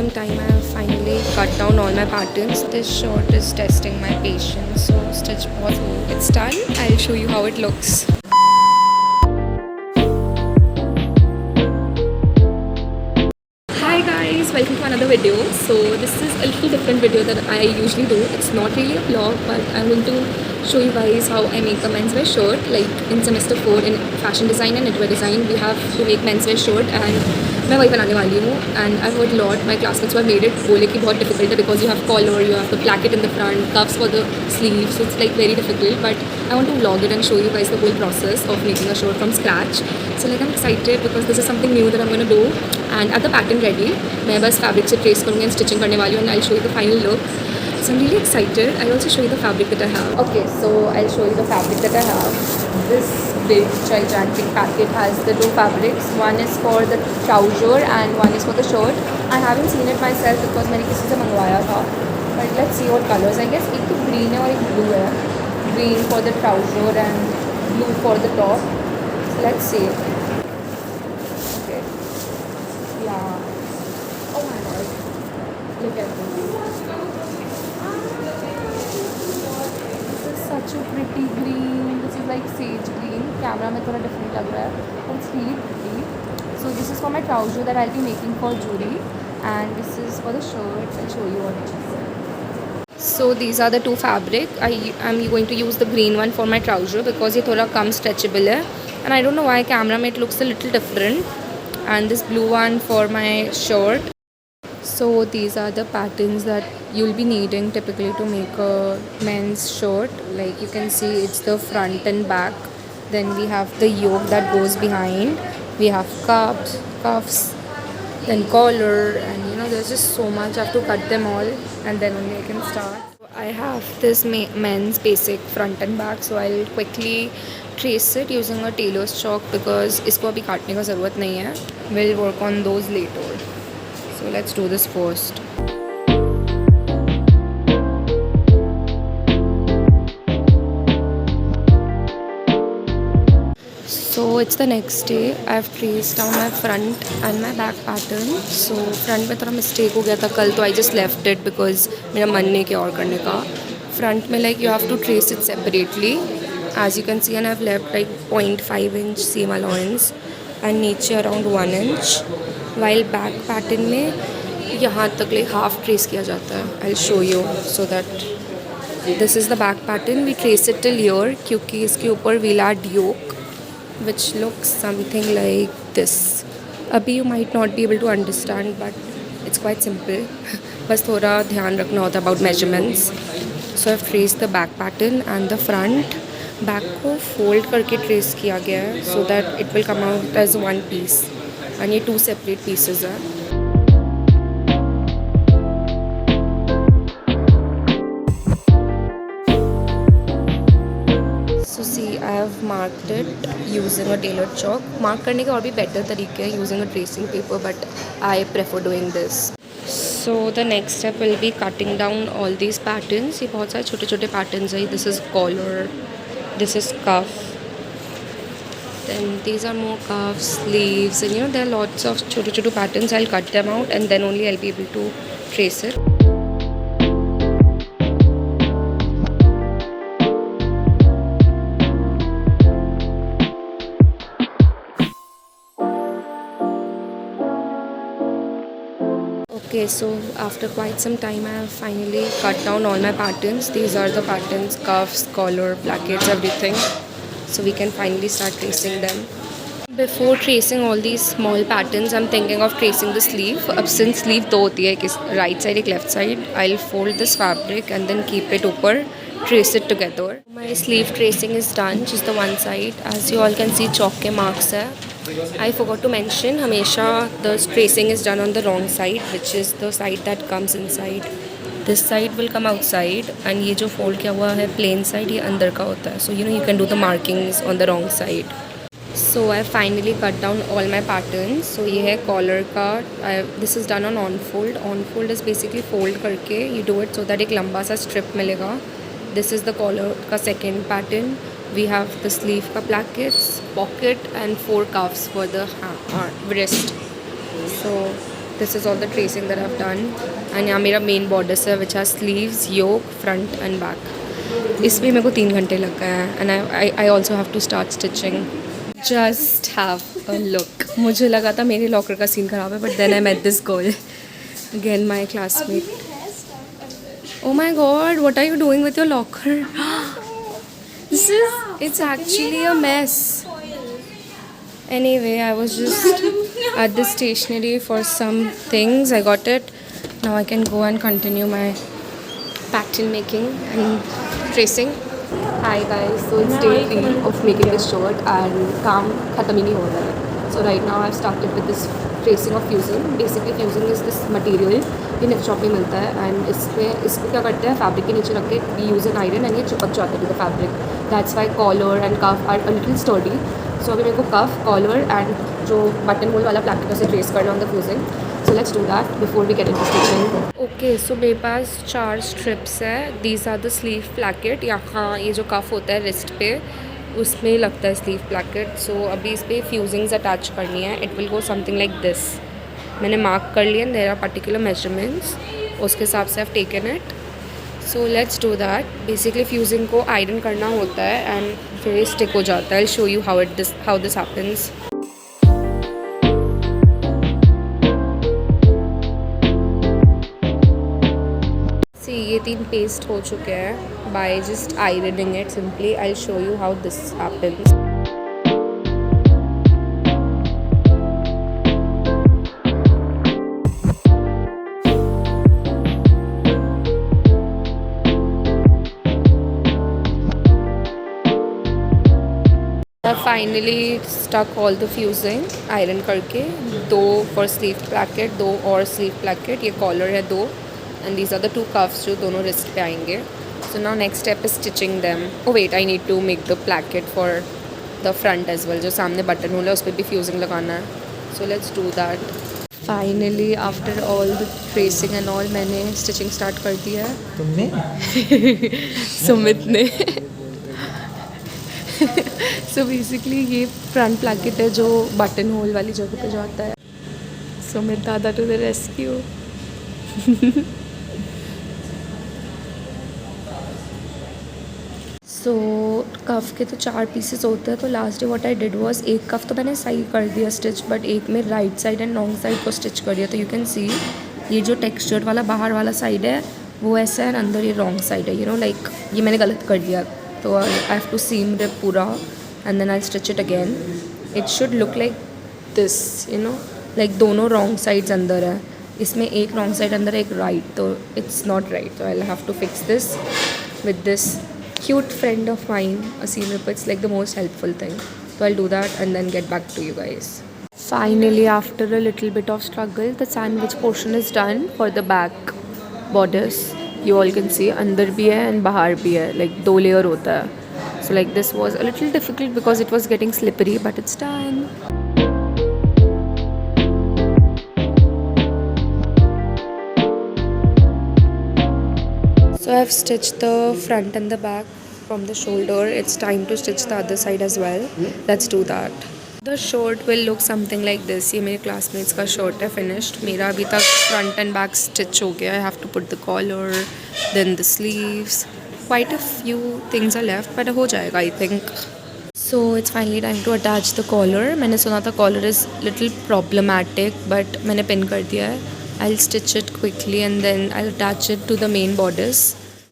some time, I have finally cut down all my patterns. This shirt is testing my patience. So stitch pause. So it's done. I'll show you how it looks. Hi guys, welcome to another video. So this is a little different video that I usually do. It's not really a vlog, but I'm going to show you guys how I make a menswear shirt. Like in semester 4 in fashion design and knitwear design, we have to make menswear shirt and मैं वही बनाने वाली हूँ. And I've heard a lot my classmates who have made it बोले कि बहुत difficult है because you have collar, you have to plack it in the front, cuffs for the sleeves, so it's like very difficult. But I want to vlog it and show you guys the whole process of making a shirt from scratch. So like I'm excited because this is something new that I'm going to do. And at the pattern ready, मैं बस fabric से trace करूँगी and stitching करने वाली हूँ, and I'll show you the final look. So I'm really excited. I'll also show you the fabric that I have. Okay, so I'll show you the fabric that I have. This big gigantic packet has the two fabrics. One is for the trouser and one is for the shirt. I haven't seen it myself because मैंने किसी से मंगवाया था. But let's see what colors. I guess एक तो green है और एक blue है. Green for the trouser and blue for the top. So let's see. Okay. Yeah. Oh my god. Look at this. Such a pretty green. This is like sage green. Camera में थोड़ा different लग रहा है, but it's really pretty. So this is for my trouser that I'll be making for Jury, and this is for the shirt. I'll show you what it is. So these are the two fabric. I'm going to use the green one for my trouser because ये थोड़ा कम stretchable है, and I don't know why camera में it looks a little different. And this blue one for my shirt. So these are the patterns that you'll be needing typically to make a men's shirt. Like you can see it's the front and back. Then we have the yoke that goes behind. We have cuffs, then collar, and you know there's just so much. I have to cut them all and then only I can start. I have this men's basic front and back, so I'll quickly trace it using a tailor's chalk because इसको अभी काटने का ज़रूरत नहीं है. We'll work on those later. So let's do this first. So it's the next day. I've traced down my front and my back pattern. So front में थोड़ा mistake हो गया था कल, तो I just left it because मेरा मन नहीं किया और करने का. Front में like you have to trace it separately, as you can see, and I've left like 0.5 inch seam allowance and नीचे around 1 inch. While back pattern में यहाँ तक like half trace किया जाता है. I'll show you so that this is the back pattern. We trace it till here क्योंकि इसके ऊपर we'll add yoke, which looks something like this. अभी you might not be able to understand, but it's quite simple. बस थोड़ा ध्यान रखना होता है about measurements. So I've traced the back pattern and the front. Back को fold करके trace किया गया है so that it will come out as one piece. And ये two separate pieces हैं. So see, I have marked it using a tailored chalk. Mark करने के और भी better तरीके हैं using a tracing paper, but I prefer doing this. So the next step will be cutting down all these patterns. ये बहुत सारे छोटे छोटे patterns हैं. This is collar, this is cuff. Then these are more cuffs, sleeves, and you know there are lots of छोटे patterns. I'll cut them out and then only I'll be able to trace it. Okay, so after quite some time I have finally cut down all my patterns. These are the patterns: cuffs, collar, plackets, everything. So we can finally start tracing them. Before tracing all these small patterns, I'm thinking of tracing the sleeve. अब since sleeve दो होती है, एक right side एक left side, I'll fold this fabric and then keep it ऊपर, trace it together. My sleeve tracing is done, just the one side. As you all can see, chalk के marks है. I forgot to mention, हमेशा the tracing is done on the wrong side, which is the side that comes inside. This side will come outside, and ये जो fold किया हुआ है plain side ये अंदर का होता है. So you know you can do the markings on the wrong side. So I finally cut down all my patterns. So ये है collar का. This is done on on fold. On fold is basically fold करके you do it so that एक लंबा सा strip मिलेगा. This is the collar का second pattern. We have the sleeve का plackets, pocket, and 4 cuffs for the wrist. So This is all the tracing that I've done. And यहाँ मेरा main bodice है which has sleeves, yoke, front and back. इसमें मेरे को 3 घंटे लग गए हैं. And I also have to start stitching. Just have a look. मुझे लगा था मेरे लॉकर का सीन ख़राब है, but then I met this girl. Again my classmate. Oh my god, what are you doing with your locker? It's actually a mess. Anyway, I was just at the stationery for some things. I got it. Now I can go and continue my pattern making and tracing. Hi guys, so it's day 3 of making this shirt and काम ख़त्म ही नहीं हो रहा है. So right now I've started with this tracing of fusing. Basically fusing is this material, ये net shop में मिलता है and इसको क्या करते हैं, फैब्रिक के नीचे रख के we use an iron and ये चिपक जाता है to the fabric. That's why collar and cuff are a little sturdy. So अभी मेरे को cuff, collar and जो button hole वाला placket उसे trace करना on the fusing. So let's do that before we get into stitching. Okay, so मेरे पास 4 strips है. These are the sleeve placket. यहाँ ये जो cuff होता है wrist पे उसमें लगता है sleeve placket. So अभी इस पे fusings attach करनी है. It will go something like this. मैंने mark कर लिया. There are particular measurements. उसके हिसाब से I've taken it. So let's do that. Basically fusing को iron करना होता है and फिर stick हो जाता है. I'll show you how this happens. See, ये 3 paste हो चुके हैं by just ironing it simply. I'll show you how this happens. I finally stuck all the fusing iron करके. 2 for sleeve placket, 2 और sleeve placket. ये collar है 2 and these are the 2 cuffs जो दोनों wrist पे आएंगे. So now next step is stitching them. Oh wait, I need to make the placket for the front as well. जो सामने button hole है उस पर भी fusing लगाना है. So let's do that. Finally after all the tracing and all मैंने stitching start कर दिया है. तुमने? सुमित ने. So basically ये फ्रंट प्लैकेट है जो बटन होल वाली जगह पे जाता है. सुमित दादा टू द रेस्क्यू. सो कफ के तो 4 पीसेस होते हैं. तो last day what I did was एक कफ तो मैंने सही कर दिया स्टिच, बट एक में right side and long side को स्टिच कर दिया. तो यू कैन सी ये जो टेक्सचर्ड वाला बाहर वाला साइड है वो ऐसा है, अंदर ये रॉन्ग साइड है. यू नो लाइक ये मैंने गलत कर दिया. तो I have to seam rip पूरा and then I'll stitch it again. It should look like this, you know, like दोनों wrong sides अंदर है. इसमें एक wrong side अंदर है, एक right. तो it's not right. So I'll have to fix this with this cute friend of mine, a seam ripper. It's like the most helpful thing. So I'll do that and then get back to you guys. Finally, after a little bit of struggle, the sandwich portion is done for the back bodice. You all can see अंदर भी है and बाहर भी है. Like 2 layer होता है. So like this was a little difficult because it was getting slippery, but it's done. So I've stitched the front and the back from the shoulder. It's time to stitch the other side as well. Let's do that. The shirt will look something like this. ये मेरे classmates का shirt है finished. मेरा अभी तक front and back stitch हो गया. I have to put the collar, then the sleeves. Quite a few things are left, but हो जाएगा I think. So it's finally time to attach the collar. मैंने सुना था collar is little problematic, but मैंने pin कर दिया है. I'll stitch it quickly and then I'll attach it to the main bodice.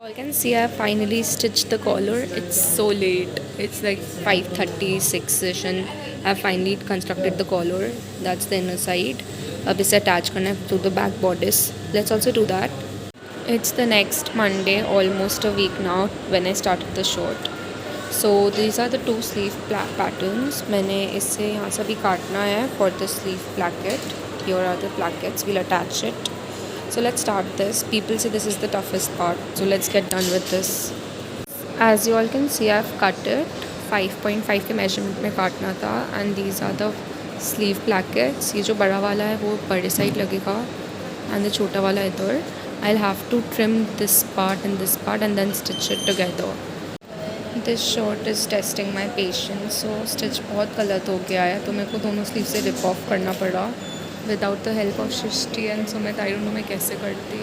You can see I finally stitched the collar. It's so late. It's like 5:36ish and I've finally constructed the collar. That's the inner side. अब इसे attach करना है to the back bodice. Let's also do that. It's the next Monday, almost a week now, when I started the shirt. So these are the 2 sleeve patterns. मैंने इससे यहाँ से भी काटना है for the sleeve placket. Here are the plackets. We'll attach it. So let's start this. People say this is the toughest part. So let's get done with this. As you all can see, I've cut it. 5.5 के measurement में काटना था. And these are the sleeve plackets. ये जो बड़ा वाला है वो बड़े साइड लगेगा. And the छोटा वाला इधर. I'll have to trim this part and then stitch it together. This shirt is testing my patience. So stitch बहुत गलत हो गया है तो मेरे को दोनों स्लीव से rip off करना पड़ा. Without the help of Srishti and Sumit I don't know मैं कैसे करती.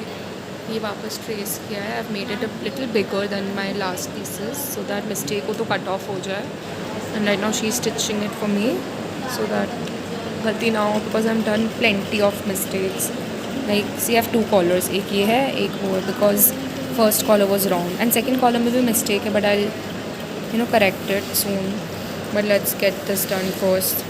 ये वापस ट्रेस किया है. I have made it a little bigger than my last pieces so that mistake को तो कट ऑफ हो जाए. And right now she is stitching it for me so that गलती ना हो because I am done plenty of mistakes. Like she have two collars, एक ये है एक वो है because first collar was wrong and second collar में भी मिस्टेक है but I correct it soon. But let's get this done first.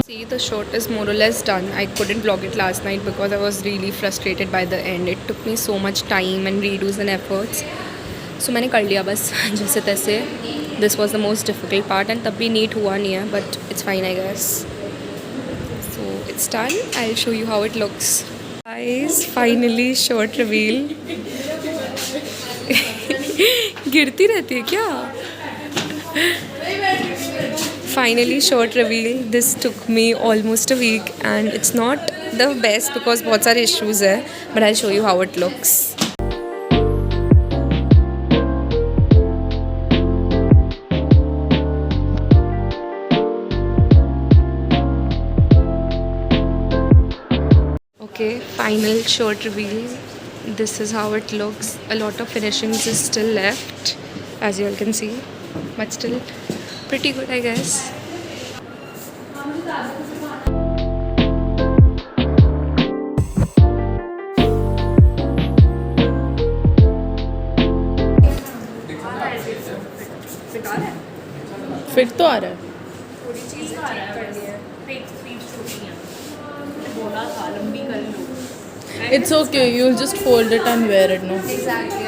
See, the shirt is more or less done. I couldn't vlog it last night because I was really frustrated by the end. It took me so much time and redos and efforts. So मैंने कर लिया बस जैसे तैसे. This was the most difficult part and तब भी neat हुआ नहीं है but it's fine I guess. So it's done. I'll show you how it looks. Guys, finally shirt reveal. गिरती रहती है क्या? Finally shirt reveal. This took me almost a week and it's not the best because बहुत सारे issues है but I'll show you how it looks. Okay, final shirt reveal. This is how it looks. A lot of finishings is still left as you all can see but still pretty good I guess. Fit तो आ रहा है. थोड़ी चीज़ें ठीक करनी है. It's okay, you'll just fold it and wear it, no? Exactly.